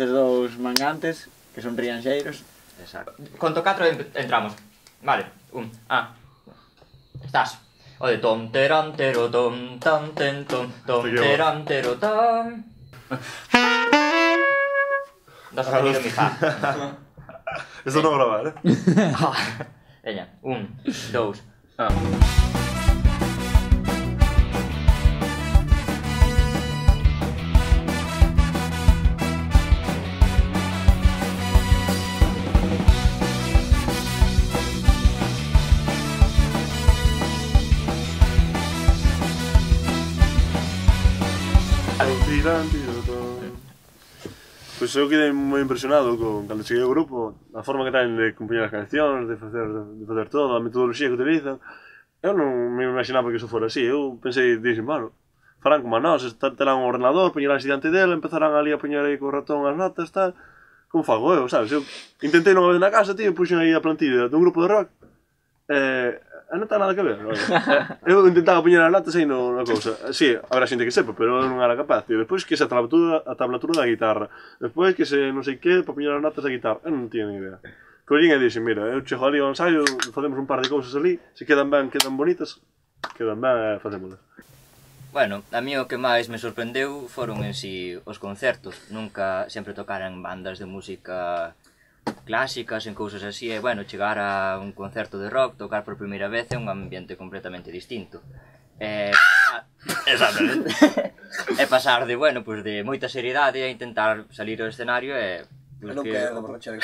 estes dous mangantes, que son rianxeiros. Exacto. Conto 4 entramos. Vale, Estás. O de tom teran tero tom tam ten tom teran tero tam. Do sostenido mi fa. Esto no gravar, Veña, 1, 2. Pois eu quedei moi impresionado cando cheguei ao grupo, a forma que ten de compoñer as cancións, de facer todo, a metodoloxía que utilizan. Eu non me imaginaba que iso fora así, eu pensei, dixen, bueno, farán como a nós, terán un ordenador, poñerán diante dele, empezarán ali a poñer aí co ratón as notas, tal. Como fago eu, sabes? Eu intentei unha vez na casa, tío, puxen aí a plantilla dun grupo de rock, non ten nada que ver, eu intentaba poñer as notas aí na cousa. Si, habrá xente que sepa, pero eu non era capaz, tío. Despois que se a tablatura da guitarra, despois que se non sei que, para poñer as notas da guitarra, eu non tiña ni idea. Collín e dixen, mira, eu chego ali ao ensaio, facemos un par de cousas ali, se quedan ben, quedan bonitas, quedan ben, facémolas. Bueno, a mí o que máis me sorprendeu foron en si os concertos. Nunca sempre tocaran bandas de música clásicas, en cousas así, e, bueno, chegar a un concerto de rock, tocar por primeira vez é un ambiente completamente distinto. Exactamente. E pasar de, bueno, pues de moita seriedade a intentar salir ao escenario e... Non quero borrachar.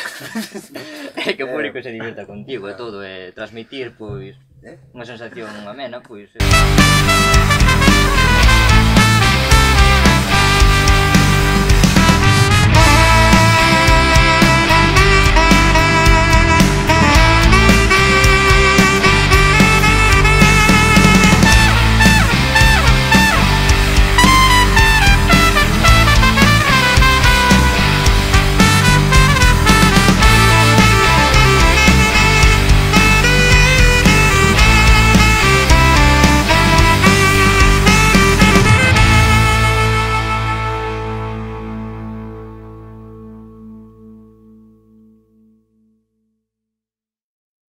É que o público se divirta contigo e todo, e transmitir, pois, unha sensación amena, pois...